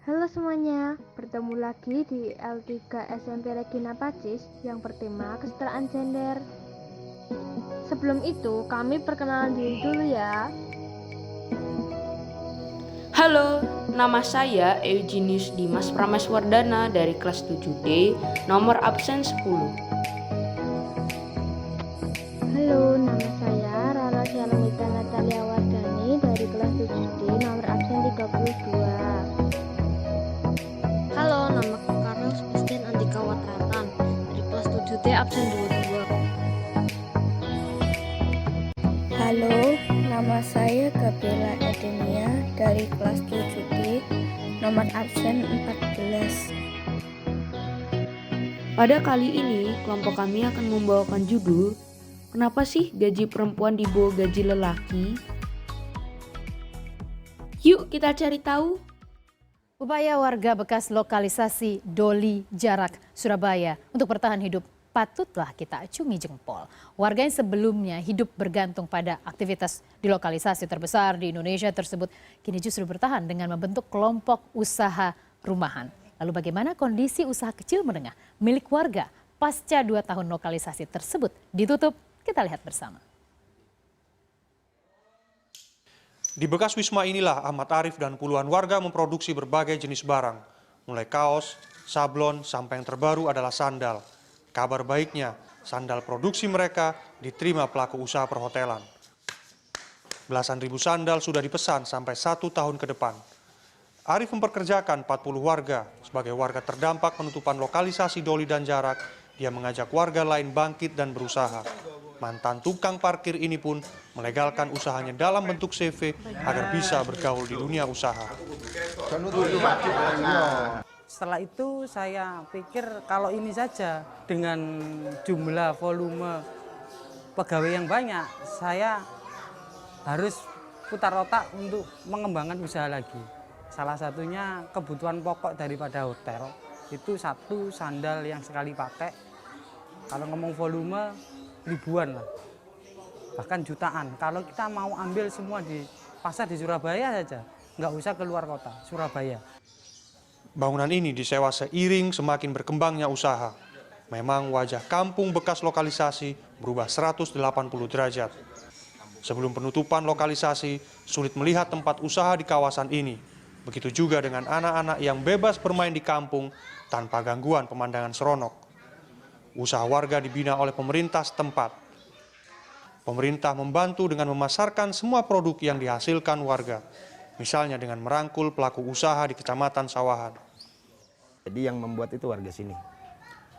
Halo semuanya, bertemu lagi di L3 SMP Regina Pacis yang bertema kesetaraan gender. Sebelum itu, kami perkenalan diri dulu ya. Halo, nama saya Eugenius Dimas Prameswardana dari kelas 7D, nomor absen 10. Halo, nama saya Rara Syalmita Natalia Wardani dari kelas 7D, nomor absen 32. Halo, nama Karel Sebastian Andika Watratan dari kelas 7D absen 22. Halo, nama saya Gabriela Edenia dari kelas 7D, nomor absen 14. Pada kali ini, kelompok kami akan membawakan judul "Kenapa sih gaji perempuan di bawah gaji lelaki?" Yuk kita cari tahu. Upaya warga bekas lokalisasi Doli Jarak, Surabaya untuk bertahan hidup patutlah kita acungi jempol. Warga yang sebelumnya hidup bergantung pada aktivitas di lokalisasi terbesar di Indonesia tersebut kini justru bertahan dengan membentuk kelompok usaha rumahan. Lalu bagaimana kondisi usaha kecil menengah milik warga pasca 2 tahun lokalisasi tersebut ditutup? Kita lihat bersama. Di bekas wisma inilah Ahmad Arif dan puluhan warga memproduksi berbagai jenis barang, mulai kaos, sablon, sampai yang terbaru adalah sandal. Kabar baiknya, sandal produksi mereka diterima pelaku usaha perhotelan. Belasan ribu sandal sudah dipesan sampai 1 tahun ke depan. Arif memperkerjakan 40 warga. Sebagai warga terdampak penutupan lokalisasi Doli dan Jarak, dia mengajak warga lain bangkit dan berusaha. Mantan tukang parkir ini pun melegalkan usahanya dalam bentuk CV agar bisa bergaul di dunia usaha. Setelah itu saya pikir kalau ini saja dengan jumlah volume pegawai yang banyak, saya harus putar otak untuk mengembangkan usaha lagi. Salah satunya kebutuhan pokok daripada hotel itu satu sandal yang sekali pakai. Kalau ngomong volume ribuan lah, bahkan jutaan. Kalau kita mau ambil semua di pasar di Surabaya saja, nggak usah keluar kota, Surabaya. Bangunan ini disewa seiring semakin berkembangnya usaha. Memang wajah kampung bekas lokalisasi berubah 180 derajat. Sebelum penutupan lokalisasi, sulit melihat tempat usaha di kawasan ini. Begitu juga dengan anak-anak yang bebas bermain di kampung tanpa gangguan pemandangan seronok. Usaha warga dibina oleh pemerintah setempat. Pemerintah membantu dengan memasarkan semua produk yang dihasilkan warga. Misalnya dengan merangkul pelaku usaha di Kecamatan Sawahan. Jadi yang membuat itu warga sini.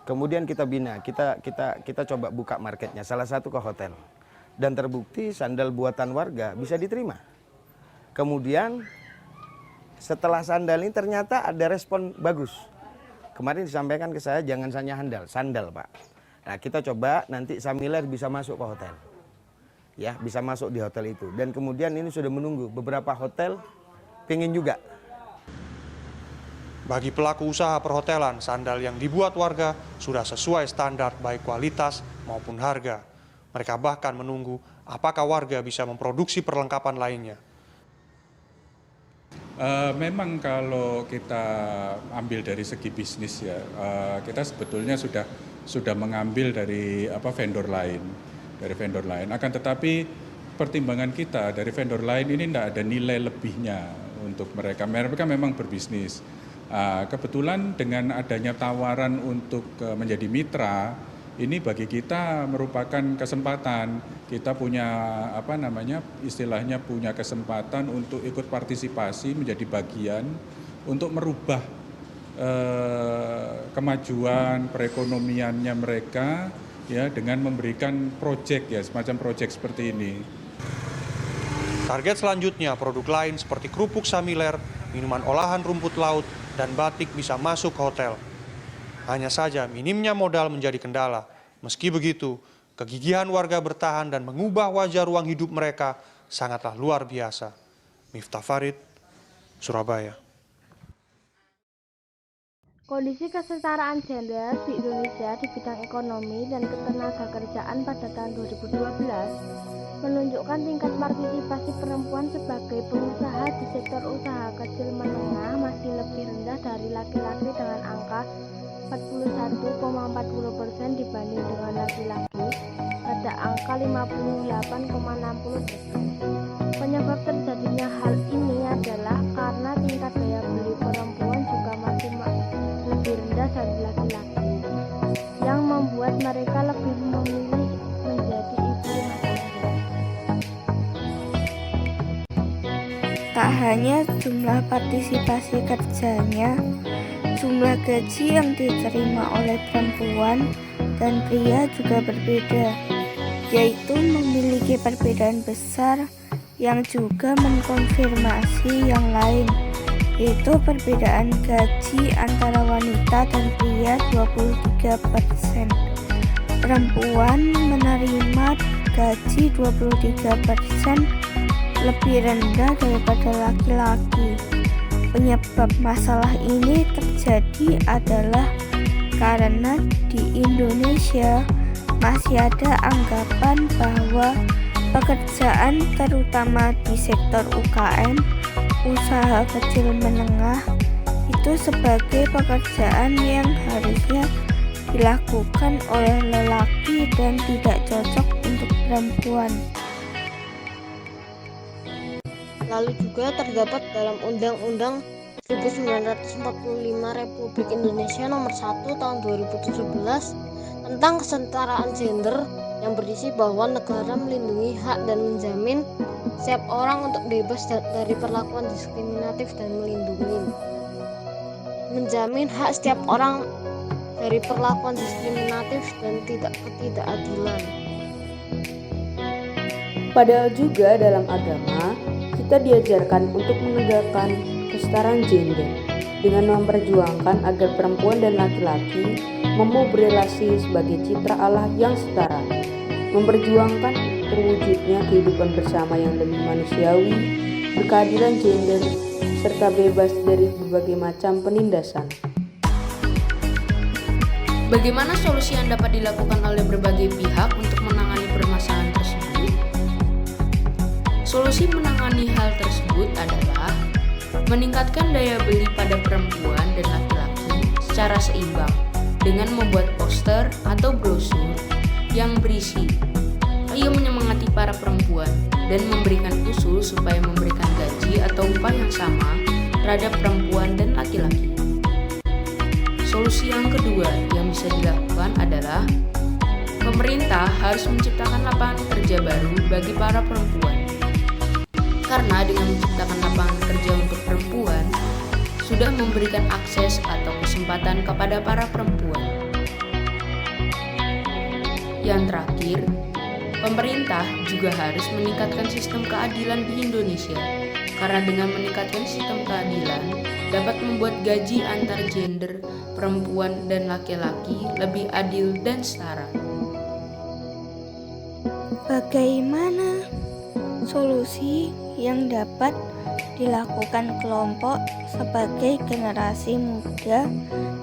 Kemudian kita bina, kita coba buka marketnya, salah satu ke hotel. Dan terbukti sandal buatan warga bisa diterima. Kemudian setelah sandal ini ternyata ada respon bagus. Kemarin disampaikan ke saya jangan hanya sandal Pak. Nah kita coba nanti samiler bisa masuk ke hotel. Ya bisa masuk di hotel itu. Dan kemudian ini sudah menunggu beberapa hotel pengen juga. Bagi pelaku usaha perhotelan, sandal yang dibuat warga sudah sesuai standar baik kualitas maupun harga. Mereka bahkan menunggu apakah warga bisa memproduksi perlengkapan lainnya. Memang kalau kita ambil dari segi bisnis ya, kita sebetulnya sudah mengambil dari vendor lain, Akan tetapi pertimbangan kita dari vendor lain ini tidak ada nilai lebihnya untuk mereka. Mereka memang berbisnis. Kebetulan dengan adanya tawaran untuk menjadi mitra, ini bagi kita merupakan kesempatan. Kita punya istilahnya punya kesempatan untuk ikut partisipasi menjadi bagian untuk merubah kemajuan perekonomiannya mereka ya dengan memberikan proyek ya semacam proyek seperti ini. Target selanjutnya produk lain seperti kerupuk samiler, minuman olahan rumput laut dan batik bisa masuk ke hotel. Hanya saja minimnya modal menjadi kendala. Meski begitu, kegigihan warga bertahan dan mengubah wajah ruang hidup mereka sangatlah luar biasa. Miftah Farid, Surabaya. Kondisi kesetaraan gender di Indonesia di bidang ekonomi dan ketenagakerjaan pada tahun 2012 menunjukkan tingkat partisipasi perempuan sebagai pengusaha di sektor usaha kecil menengah masih lebih rendah 40% dibanding dengan laki-laki pada angka 58,60%. Penyebab terjadinya hal ini adalah karena tingkat daya beli perempuan juga masih lebih rendah dari laki-laki, yang membuat mereka lebih memilih menjadi ibu rumah tangga. Tak hanya jumlah partisipasi kerjanya, jumlah gaji yang diterima oleh perempuan dan pria juga berbeda, yaitu memiliki perbedaan besar yang juga mengkonfirmasi yang lain, yaitu perbedaan gaji antara wanita dan pria 23%. Perempuan menerima gaji 23% lebih rendah daripada laki-laki. Penyebab masalah ini terjadi adalah karena di Indonesia masih ada anggapan bahwa pekerjaan terutama di sektor UKM, usaha kecil menengah, itu sebagai pekerjaan yang harusnya dilakukan oleh lelaki dan tidak cocok untuk perempuan. Lalu juga terdapat dalam Undang-Undang 1945 Republik Indonesia Nomor 1 Tahun 2017 tentang kesetaraan gender yang berisi bahwa negara melindungi hak dan menjamin setiap orang untuk bebas dari perlakuan diskriminatif dan menjamin hak setiap orang dari perlakuan diskriminatif dan ketidakadilan. Padahal juga dalam agama kita diajarkan untuk menegakkan kesetaraan gender dengan memperjuangkan agar perempuan dan laki-laki mampu berelasi sebagai citra Allah yang setara, memperjuangkan terwujudnya kehidupan bersama yang lebih manusiawi, berkeadilan gender, serta bebas dari berbagai macam penindasan. Bagaimana solusi yang dapat dilakukan oleh berbagai pihak untuk menangani permasalahan tersebut? Solusi menangani hal tersebut adalah meningkatkan daya beli pada perempuan dan laki-laki secara seimbang dengan membuat poster atau brosur yang berisi "Ayo menyemangati para perempuan" dan memberikan usul supaya memberikan gaji atau upah yang sama terhadap perempuan dan laki-laki. Solusi yang kedua yang bisa dilakukan adalah pemerintah harus menciptakan lapangan kerja baru bagi para perempuan. Karena dengan menciptakan lapangan kerja untuk perempuan, sudah memberikan akses atau kesempatan kepada para perempuan. Yang terakhir, pemerintah juga harus meningkatkan sistem keadilan di Indonesia. Karena dengan meningkatkan sistem keadilan, dapat membuat gaji antar gender perempuan dan laki-laki lebih adil dan setara. Bagaimana solusi yang dapat dilakukan kelompok sebagai generasi muda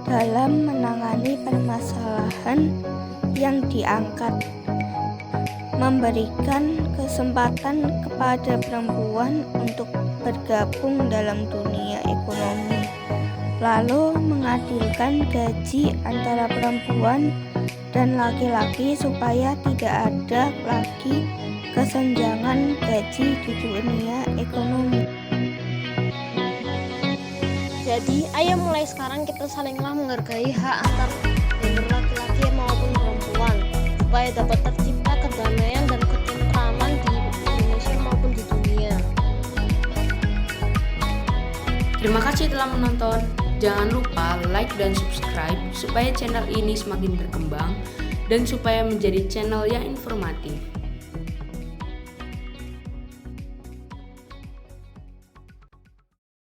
dalam menangani permasalahan yang diangkat? Memberikan kesempatan kepada perempuan untuk bergabung dalam dunia ekonomi, lalu mengadilkan gaji antara perempuan dan laki-laki supaya tidak ada lagi kesenjangan gaji di dunia ekonomi. Jadi, ayo mulai sekarang kita salinglah menghargai hak antar gender laki-laki maupun perempuan supaya dapat tercipta kedamaian dan ketentraman di Indonesia maupun di dunia. Terima kasih telah menonton. Jangan lupa like dan subscribe supaya channel ini semakin berkembang dan supaya menjadi channel yang informatif.